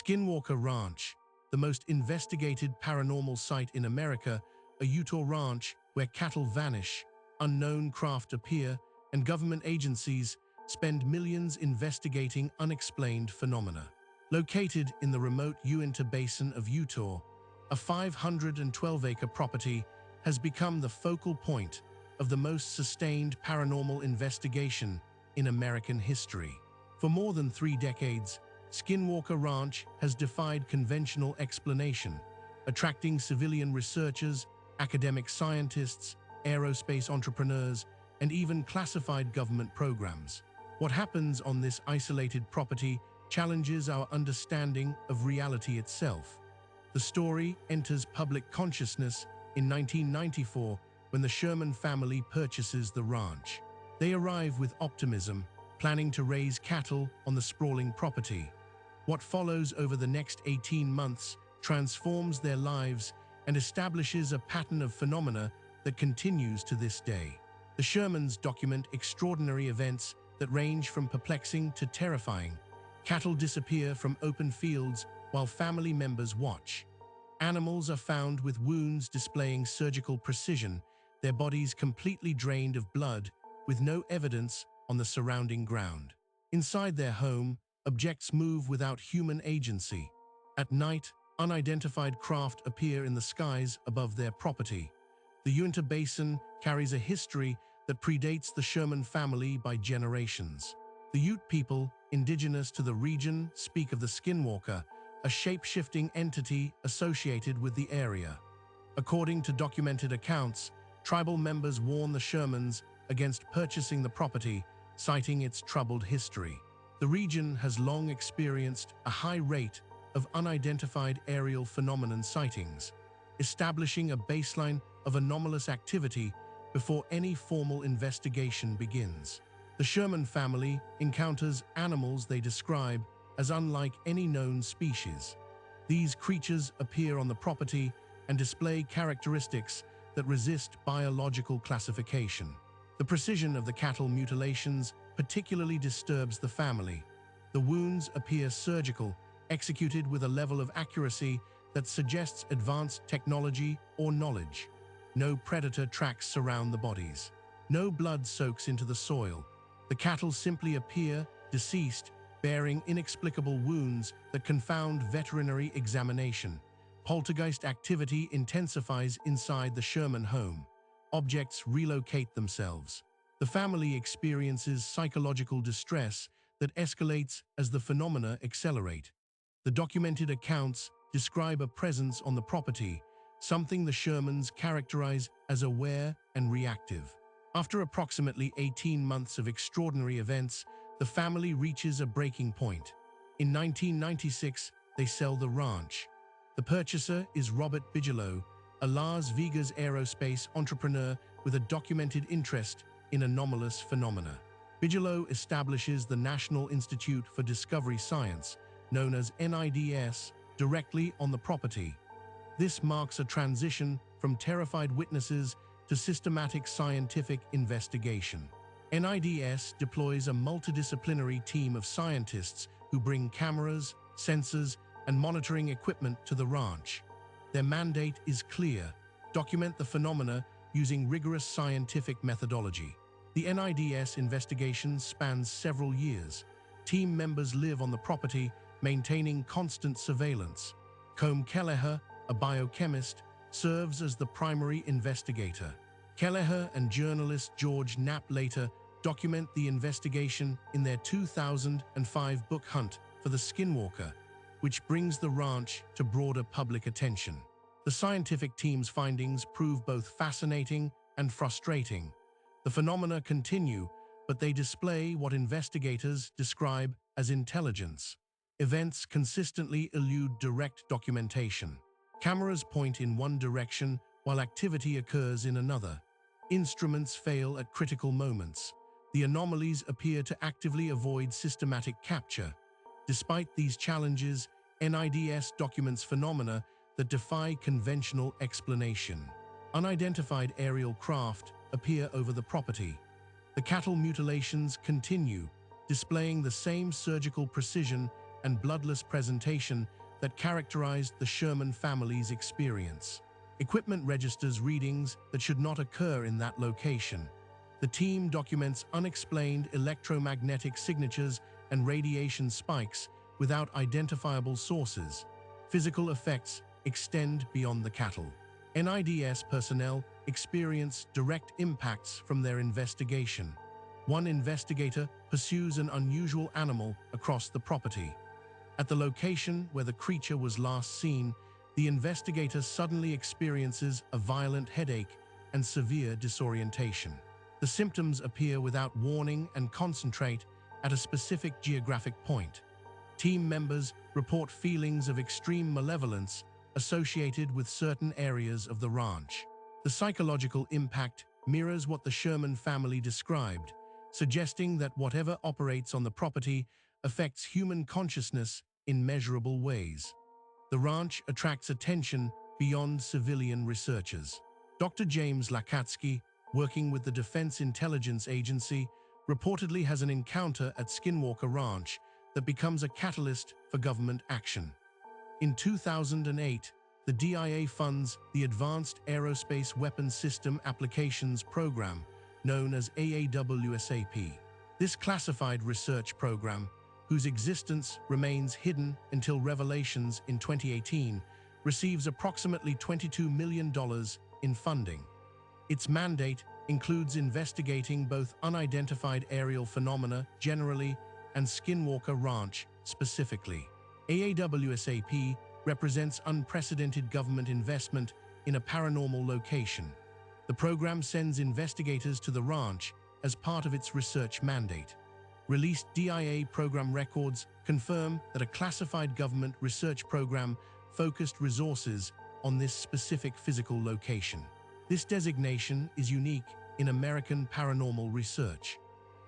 Skinwalker Ranch, the most investigated paranormal site in America, a Utah ranch where cattle vanish, unknown craft appear, and government agencies spend millions investigating unexplained phenomena. Located in the remote Uinta Basin of Utah, a 512-acre property has become the focal point of the most sustained paranormal investigation in American history. For more than 3 decades, Skinwalker Ranch has defied conventional explanation, attracting civilian researchers, academic scientists, aerospace entrepreneurs, and even classified government programs. What happens on this isolated property challenges our understanding of reality itself. The story enters public consciousness in 1994 when the Sherman family purchases the ranch. They arrive with optimism, planning to raise cattle on the sprawling property. What follows over the next 18 months transforms their lives and establishes a pattern of phenomena that continues to this day. The Shermans document extraordinary events that range from perplexing to terrifying. Cattle disappear from open fields while family members watch. Animals are found with wounds displaying surgical precision, their bodies completely drained of blood, with no evidence on the surrounding ground. Inside their home, objects move without human agency. At night, unidentified craft appear in the skies above their property. The Uinta Basin carries a history that predates the Sherman family by generations. The Ute people, indigenous to the region, speak of the Skinwalker, a shape-shifting entity associated with the area. According to documented accounts, tribal members warn the Shermans against purchasing the property, citing its troubled history. The region has long experienced a high rate of unidentified aerial phenomenon sightings, establishing a baseline of anomalous activity before any formal investigation begins. The Sherman family encounters animals they describe as unlike any known species. These creatures appear on the property and display characteristics that resist biological classification. The precision of the cattle mutilations particularly disturbs the family. The wounds appear surgical, executed with a level of accuracy that suggests advanced technology or knowledge. No predator tracks surround the bodies. No blood soaks into the soil. The cattle simply appear deceased, bearing inexplicable wounds that confound veterinary examination. Poltergeist activity intensifies inside the Sherman home. Objects relocate themselves. The family experiences psychological distress that escalates as the phenomena accelerate. The documented accounts describe a presence on the property, something the Shermans characterize as aware and reactive. After approximately 18 months of extraordinary events, the family reaches a breaking point. In 1996, they sell the ranch. The purchaser is Robert Bigelow, a Las Vegas aerospace entrepreneur with a documented interest in anomalous phenomena. Bigelow establishes the National Institute for Discovery Science, known as NIDS, directly on the property. This marks a transition from terrified witnesses to systematic scientific investigation. NIDS deploys a multidisciplinary team of scientists who bring cameras, sensors, and monitoring equipment to the ranch. Their mandate is clear: document the phenomena using rigorous scientific methodology. The NIDS investigation spans several years. Team members live on the property, maintaining constant surveillance. Combe Kelleher, a biochemist, serves as the primary investigator. Kelleher and journalist George Knapp later document the investigation in their 2005 book Hunt for the Skinwalker, which brings the ranch to broader public attention. The scientific team's findings prove both fascinating and frustrating. The phenomena continue, but they display what investigators describe as intelligence. Events consistently elude direct documentation. Cameras point in one direction while activity occurs in another. Instruments fail at critical moments. The anomalies appear to actively avoid systematic capture. Despite these challenges, NIDS documents phenomena that defy conventional explanation. Unidentified aerial craft appear over the property. The cattle mutilations continue, displaying the same surgical precision and bloodless presentation that characterized the Sherman family's experience. Equipment registers readings that should not occur in that location. The team documents unexplained electromagnetic signatures and radiation spikes without identifiable sources. Physical effects extend beyond the cattle. NIDS personnel experience direct impacts from their investigation. One investigator pursues an unusual animal across the property. At the location where the creature was last seen, the investigator suddenly experiences a violent headache and severe disorientation. The symptoms appear without warning and concentrate at a specific geographic point. Team members report feelings of extreme malevolence associated with certain areas of the ranch. The psychological impact mirrors what the Sherman family described, suggesting that whatever operates on the property affects human consciousness in measurable ways. The ranch attracts attention beyond civilian researchers. Dr. James Lakatsky, working with the Defense Intelligence Agency, reportedly has an encounter at Skinwalker Ranch that becomes a catalyst for government action. In 2008, the DIA funds the Advanced Aerospace Weapons System Applications Program, known as AAWSAP. This classified research program, whose existence remains hidden until revelations in 2018, receives approximately $22 million in funding. Its mandate includes investigating both unidentified aerial phenomena generally and Skinwalker Ranch specifically. AAWSAP represents unprecedented government investment in a paranormal location. The program sends investigators to the ranch as part of its research mandate. Released DIA program records confirm that a classified government research program focused resources on this specific physical location. This designation is unique in American paranormal research.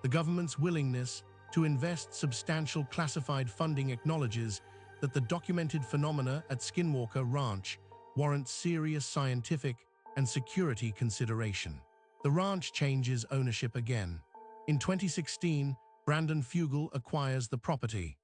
The government's willingness to invest substantial classified funding acknowledges that the documented phenomena at Skinwalker Ranch warrant serious scientific and security consideration. The ranch changes ownership again. In 2016, Brandon Fugal acquires the property.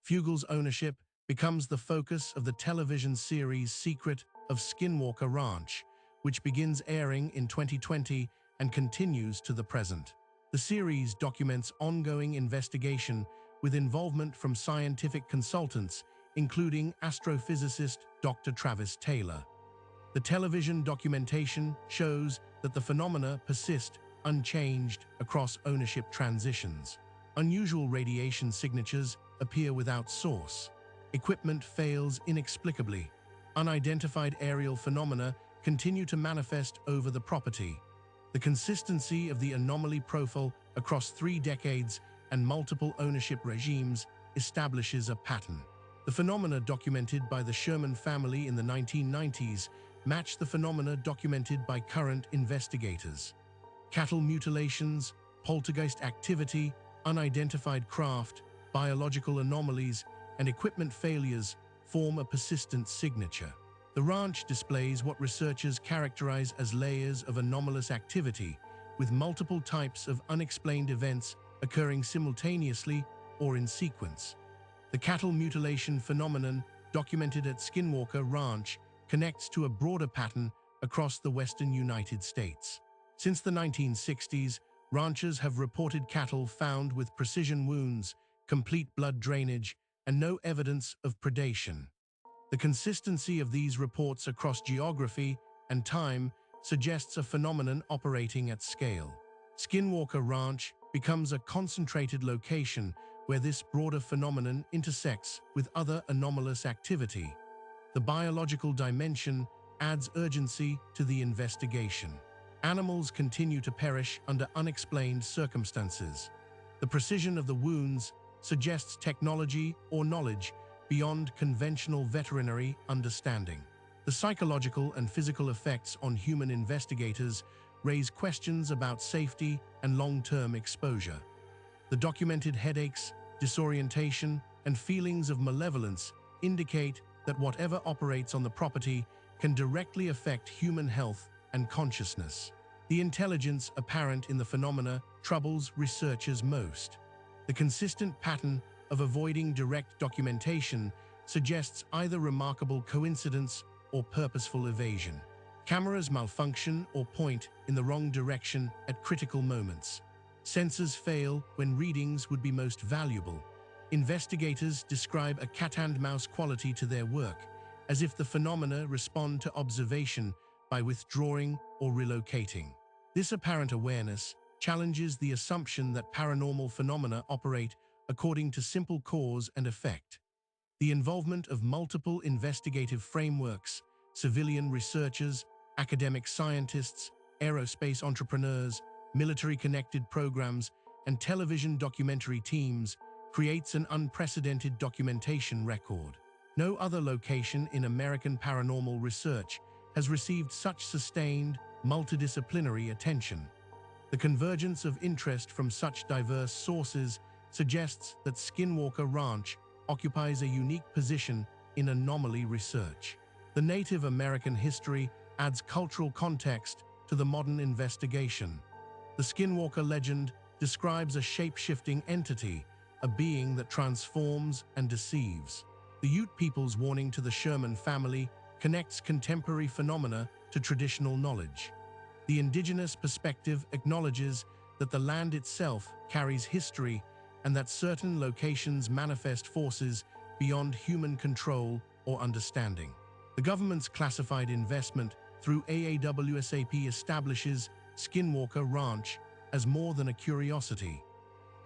Fugal's ownership becomes the focus of the television series Secret of Skinwalker Ranch, which begins airing in 2020 and continues to the present. The series documents ongoing investigation with involvement from scientific consultants, including astrophysicist Dr. Travis Taylor. The television documentation shows that the phenomena persist unchanged across ownership transitions. Unusual radiation signatures appear without source. Equipment fails inexplicably. Unidentified aerial phenomena continue to manifest over the property. The consistency of the anomaly profile across 3 decades and multiple ownership regimes establishes a pattern. The phenomena documented by the Sherman family in the 1990s match the phenomena documented by current investigators. Cattle mutilations, poltergeist activity, unidentified craft, biological anomalies, and equipment failures form a persistent signature. The ranch displays what researchers characterize as layers of anomalous activity, with multiple types of unexplained events occurring simultaneously or in sequence. The cattle mutilation phenomenon, documented at Skinwalker Ranch, connects to a broader pattern across the western United States. Since the 1960s, ranchers have reported cattle found with precision wounds, complete blood drainage, and no evidence of predation. The consistency of these reports across geography and time suggests a phenomenon operating at scale. Skinwalker Ranch becomes a concentrated location where this broader phenomenon intersects with other anomalous activity. The biological dimension adds urgency to the investigation. Animals continue to perish under unexplained circumstances. The precision of the wounds suggests technology or knowledge beyond conventional veterinary understanding. The psychological and physical effects on human investigators raise questions about safety and long-term exposure. The documented headaches, disorientation, and feelings of malevolence indicate that whatever operates on the property can directly affect human health and consciousness. The intelligence apparent in the phenomena troubles researchers most. The consistent pattern of avoiding direct documentation suggests either remarkable coincidence or purposeful evasion. Cameras malfunction or point in the wrong direction at critical moments. Sensors fail when readings would be most valuable. Investigators describe a cat-and-mouse quality to their work, as if the phenomena respond to observation by withdrawing or relocating. This apparent awareness challenges the assumption that paranormal phenomena operate according to simple cause and effect. The involvement of multiple investigative frameworks, civilian researchers, academic scientists, aerospace entrepreneurs, military-connected programs, and television documentary teams creates an unprecedented documentation record. No other location in American paranormal research has received such sustained, multidisciplinary attention. The convergence of interest from such diverse sources suggests that Skinwalker Ranch occupies a unique position in anomaly research. The Native American history adds cultural context to the modern investigation. The Skinwalker legend describes a shape-shifting entity, a being that transforms and deceives. The Ute people's warning to the Sherman family connects contemporary phenomena to traditional knowledge. The indigenous perspective acknowledges that the land itself carries history and that certain locations manifest forces beyond human control or understanding. The government's classified investment through AAWSAP establishes Skinwalker Ranch as more than a curiosity.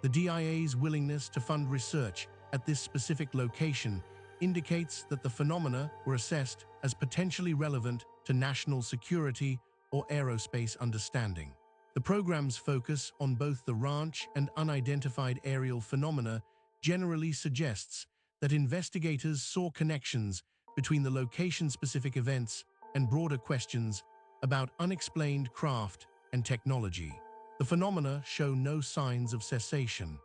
The DIA's willingness to fund research at this specific location indicates that the phenomena were assessed as potentially relevant to national security or aerospace understanding. The program's focus on both the ranch and unidentified aerial phenomena generally suggests that investigators saw connections between the location-specific events and broader questions about unexplained craft and technology. The phenomena show no signs of cessation.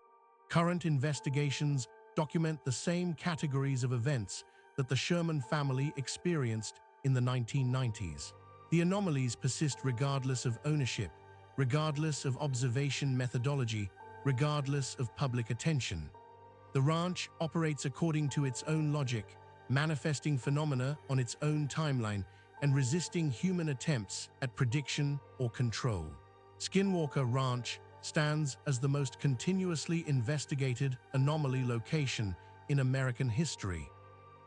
Current investigations document the same categories of events that the Sherman family experienced in the 1990s. The anomalies persist regardless of ownership, regardless of observation methodology, regardless of public attention. The ranch operates according to its own logic, manifesting phenomena on its own timeline and resisting human attempts at prediction or control. Skinwalker Ranch stands as the most continuously investigated anomaly location in American history.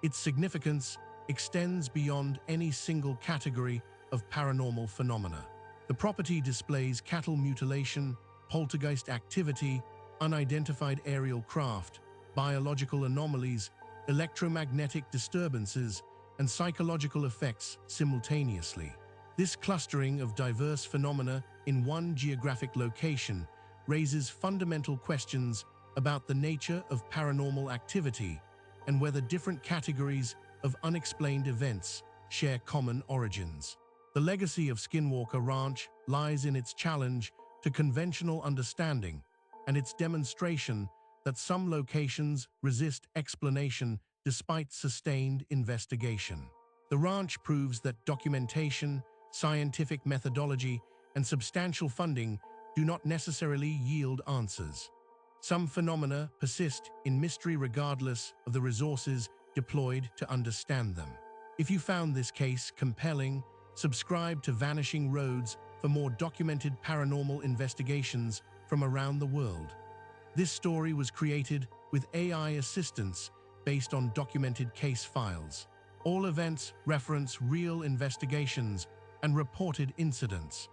Its significance extends beyond any single category of paranormal phenomena. The property displays cattle mutilation, poltergeist activity, unidentified aerial craft, biological anomalies, electromagnetic disturbances, and psychological effects simultaneously. This clustering of diverse phenomena in one geographic location raises fundamental questions about the nature of paranormal activity and whether different categories of unexplained events share common origins. The legacy of Skinwalker Ranch lies in its challenge to conventional understanding and its demonstration that some locations resist explanation despite sustained investigation. The ranch proves that documentation, scientific methodology, and substantial funding do not necessarily yield answers. Some phenomena persist in mystery regardless of the resources deployed to understand them. If you found this case compelling, subscribe to Vanishing Roads for more documented paranormal investigations from around the world. This story was created with AI assistance based on documented case files. All events reference real investigations and reported incidents.